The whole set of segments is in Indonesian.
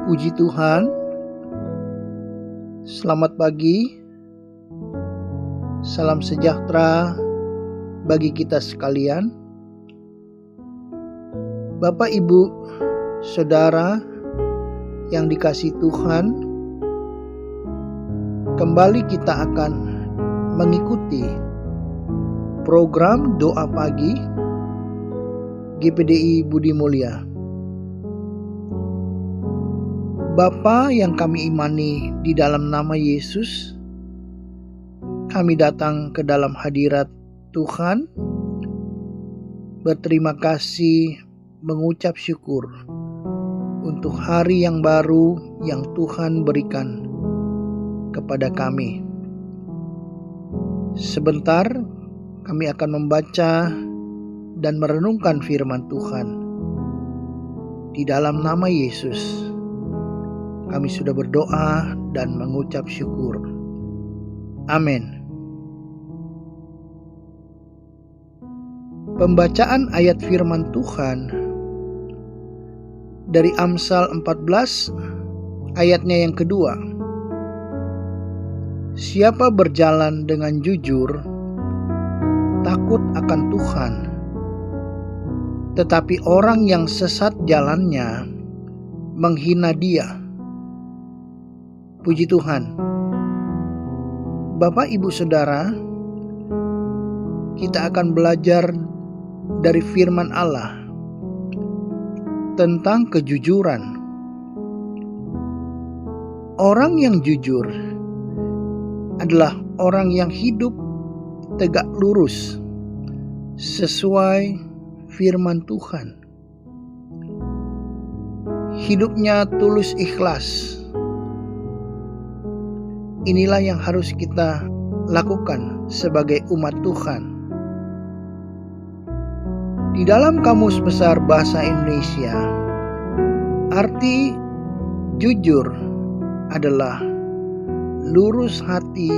Puji Tuhan, selamat pagi, salam sejahtera bagi kita sekalian. Bapak, Ibu, Saudara yang dikasihi Tuhan, kembali kita akan mengikuti program doa pagi GPDI Budi Mulia. Bapa yang kami imani di dalam nama Yesus, kami datang ke dalam hadirat Tuhan, berterima kasih, mengucap syukur untuk hari yang baru yang Tuhan berikan kepada kami. Sebentar kami akan membaca dan merenungkan firman Tuhan. Di dalam nama Yesus kami sudah berdoa dan mengucap syukur. Amin. Pembacaan ayat firman Tuhan dari Amsal 14 ayatnya yang kedua. Siapa berjalan dengan jujur, takut akan Tuhan. Tetapi orang yang sesat jalannya menghina Dia. Puji Tuhan. Bapak, Ibu, Saudara, kita akan belajar dari firman Allah tentang kejujuran. Orang yang jujur adalah orang yang hidup tegak lurus sesuai firman Tuhan. Hidupnya tulus ikhlas. Inilah yang harus kita lakukan sebagai umat Tuhan. Di dalam Kamus Besar Bahasa Indonesia, arti jujur adalah lurus hati,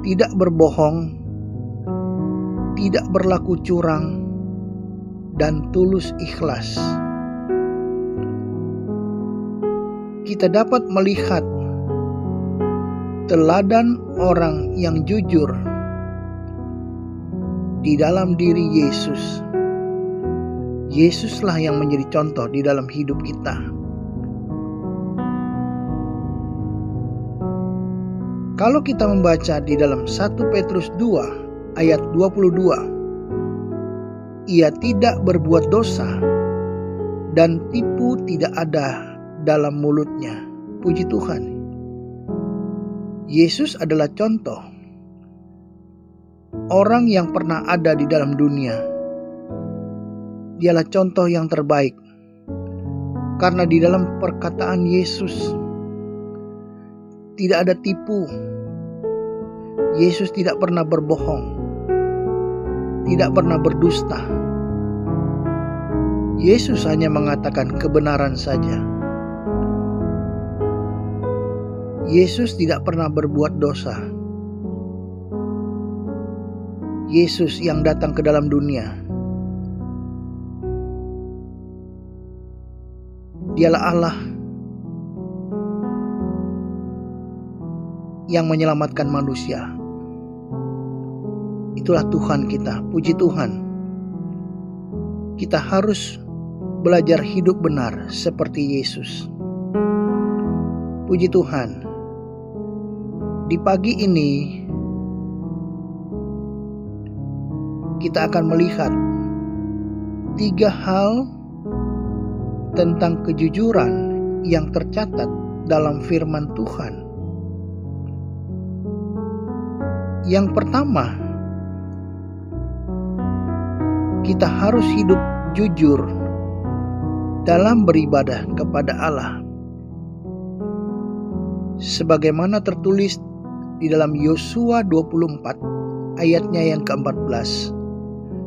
tidak berbohong, tidak berlaku curang, dan tulus ikhlas. Kita dapat melihat teladan orang yang jujur di dalam diri Yesus. Yesuslah yang menjadi contoh di dalam hidup kita. Kalau kita membaca di dalam 1 Petrus 2 ayat 22, ia tidak berbuat dosa dan tipu tidak ada dalam mulutnya. Puji Tuhan. Yesus adalah contoh orang yang pernah ada di dalam dunia. Dialah contoh yang terbaik, karena di dalam perkataan Yesus tidak ada tipu. Yesus tidak pernah berbohong, tidak pernah berdusta. Yesus hanya mengatakan kebenaran saja. Yesus tidak pernah berbuat dosa. Yesus yang datang ke dalam dunia, Dialah Allah yang menyelamatkan manusia. Itulah Tuhan kita. Puji Tuhan. Kita harus belajar hidup benar seperti Yesus. Puji Tuhan. Di pagi ini kita akan melihat 3 hal tentang kejujuran yang tercatat dalam firman Tuhan. Yang pertama, kita harus hidup jujur dalam beribadah kepada Allah. Sebagaimana tertulis di dalam Yosua 24 ayatnya yang ke-14.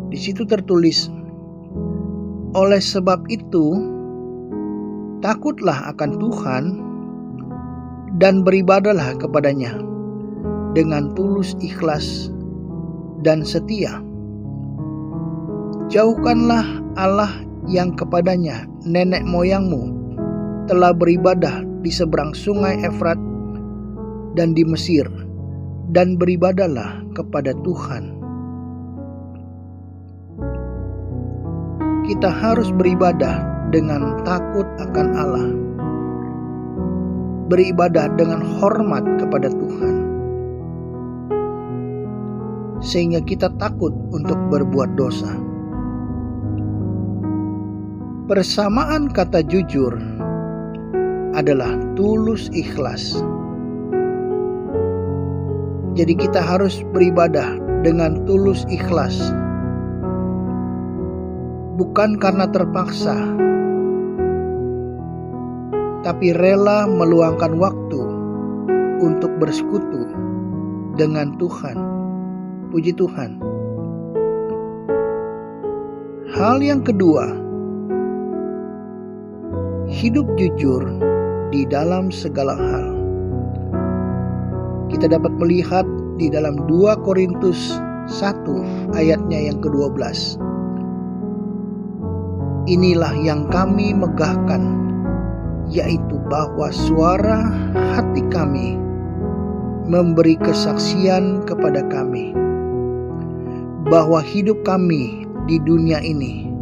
Di situ tertulis, oleh sebab itu takutlah akan Tuhan dan beribadahlah kepadanya dengan tulus ikhlas dan setia. Jauhkanlah Allah yang kepadanya nenek moyangmu telah beribadah di seberang sungai Efrat dan di Mesir, dan beribadahlah kepada Tuhan. Kita harus beribadah dengan takut akan Allah, beribadah dengan hormat kepada Tuhan, sehingga kita takut untuk berbuat dosa. Persamaan kata jujur adalah tulus ikhlas. Jadi kita harus beribadah dengan tulus ikhlas, bukan karena terpaksa, tapi rela meluangkan waktu untuk bersekutu dengan Tuhan. Puji Tuhan. Hal yang kedua, hidup jujur di dalam segala hal. Kita dapat melihat di dalam 2 Korintus 1 ayatnya yang ke-12. Inilah yang kami megahkan, yaitu bahwa suara hati kami memberi kesaksian kepada kami, bahwa hidup kami di dunia ini,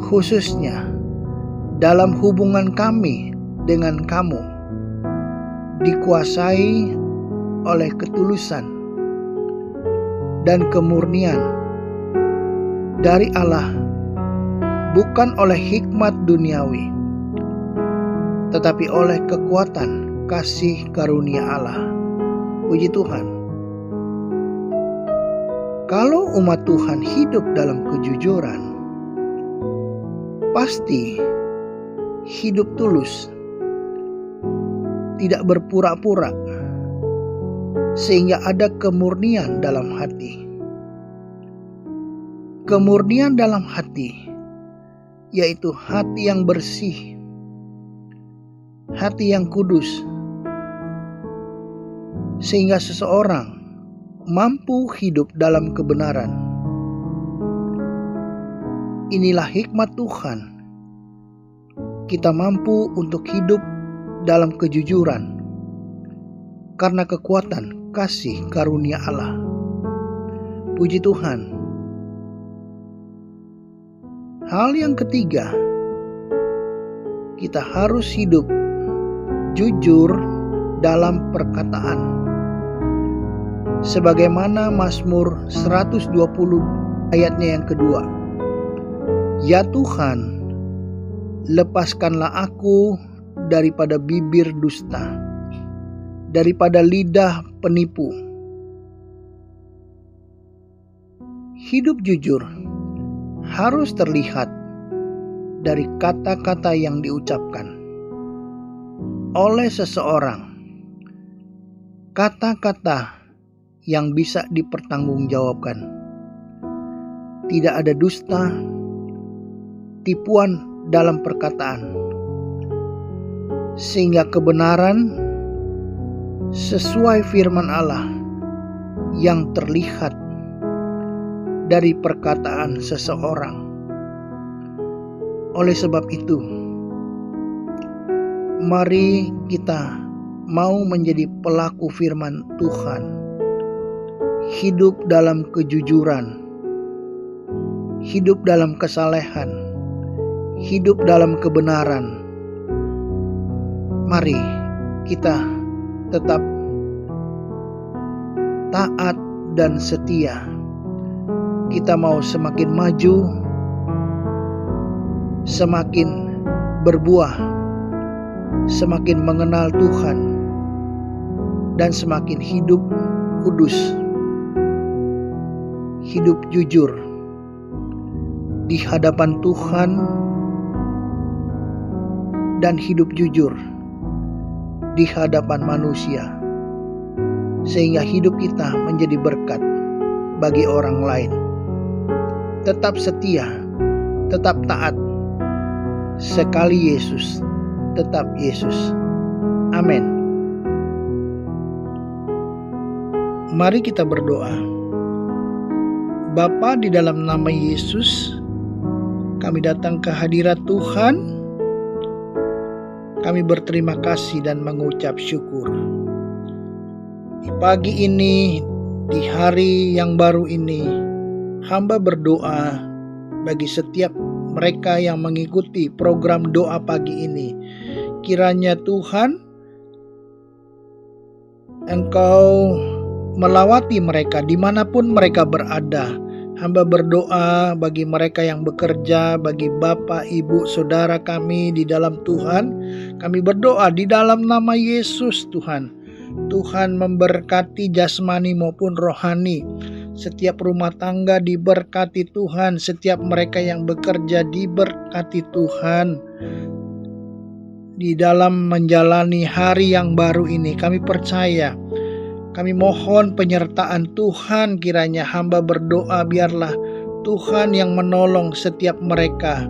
khususnya dalam hubungan kami dengan kamu, dikuasai oleh ketulusan dan kemurnian dari Allah, bukan oleh hikmat duniawi, tetapi oleh kekuatan kasih karunia Allah. Puji Tuhan. Kalau umat Tuhan hidup dalam kejujuran, pasti hidup tulus, tidak berpura-pura, sehingga ada kemurnian dalam hati. Kemurnian dalam hati, yaitu hati yang bersih, hati yang kudus, sehingga seseorang mampu hidup dalam kebenaran. Inilah hikmat Tuhan. Kita mampu untuk hidup dalam kejujuran karena kekuatan kasih karunia Allah. Puji Tuhan. Hal yang ketiga, kita harus hidup jujur dalam perkataan. Sebagaimana Mazmur 120 ayatnya yang kedua. Ya Tuhan, lepaskanlah aku daripada bibir dusta, daripada lidah penipu. Hidup jujur harus terlihat dari kata-kata yang diucapkan oleh seseorang, kata-kata yang bisa dipertanggungjawabkan. Tidak ada dusta, tipuan dalam perkataan, sehingga kebenaran sesuai firman Allah yang terlihat dari perkataan seseorang. Oleh sebab itu, mari kita mau menjadi pelaku firman Tuhan, hidup dalam kejujuran, hidup dalam kesalehan, hidup dalam kebenaran. Mari kita tetap taat dan setia. Kita mau semakin maju, semakin berbuah, semakin mengenal Tuhan, dan semakin hidup kudus, hidup jujur di hadapan Tuhan, dan hidup jujur di hadapan manusia, sehingga hidup kita menjadi berkat bagi orang lain. Tetap setia, tetap taat, sekali Yesus, tetap Yesus. Amin. Mari kita berdoa. Bapa, di dalam nama Yesus, kami datang ke hadirat Tuhan. Kami berterima kasih dan mengucap syukur. Di pagi ini, di hari yang baru ini, hamba berdoa bagi setiap mereka yang mengikuti program doa pagi ini. Kiranya Tuhan, Engkau melawati mereka dimanapun mereka berada. Hamba berdoa bagi mereka yang bekerja, bagi Bapak, Ibu, Saudara kami di dalam Tuhan. Kami berdoa di dalam nama Yesus Tuhan. Tuhan memberkati jasmani maupun rohani. Setiap rumah tangga diberkati Tuhan. Setiap mereka yang bekerja diberkati Tuhan. Di dalam menjalani hari yang baru ini, kami percaya, kami mohon penyertaan Tuhan. Kiranya hamba berdoa, biarlah Tuhan yang menolong setiap mereka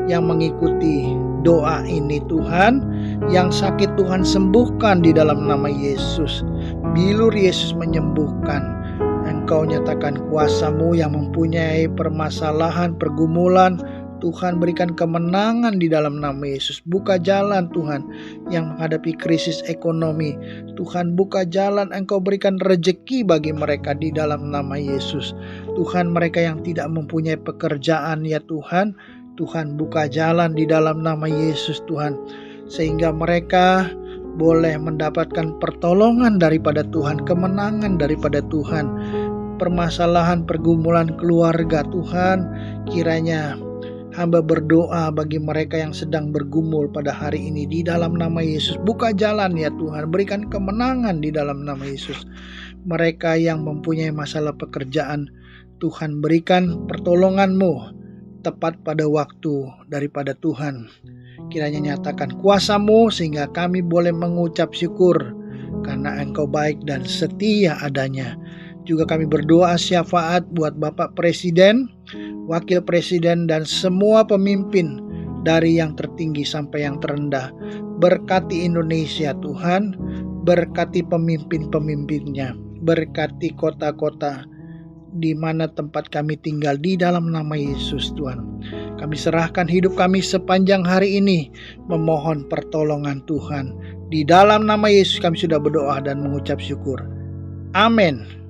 yang mengikuti doa ini Tuhan. Yang sakit Tuhan sembuhkan di dalam nama Yesus. Bilur Yesus menyembuhkan. Engkau nyatakan kuasa-Mu yang mempunyai permasalahan, pergumulan. Tuhan berikan kemenangan di dalam nama Yesus. Buka jalan Tuhan yang menghadapi krisis ekonomi. Tuhan buka jalan, Engkau berikan rejeki bagi mereka di dalam nama Yesus. Tuhan, mereka yang tidak mempunyai pekerjaan ya Tuhan, Tuhan buka jalan di dalam nama Yesus Tuhan. Sehingga mereka boleh mendapatkan pertolongan daripada Tuhan, kemenangan daripada Tuhan. Permasalahan, pergumulan keluarga Tuhan, kiranya hamba berdoa bagi mereka yang sedang bergumul pada hari ini di dalam nama Yesus. Buka jalan ya Tuhan, berikan kemenangan di dalam nama Yesus. Mereka yang mempunyai masalah pekerjaan, Tuhan berikan pertolongan-Mu tepat pada waktu daripada Tuhan. Kiranya nyatakan kuasa-Mu sehingga kami boleh mengucap syukur karena Engkau baik dan setia adanya. Juga kami berdoa syafaat buat Bapak Presiden, Wakil Presiden dan semua pemimpin dari yang tertinggi sampai yang terendah. Berkati Indonesia Tuhan, berkati pemimpin-pemimpinnya, berkati kota-kota di mana tempat kami tinggal di dalam nama Yesus Tuhan. Kami serahkan hidup kami sepanjang hari ini memohon pertolongan Tuhan. Di dalam nama Yesus kami sudah berdoa dan mengucap syukur. Amin.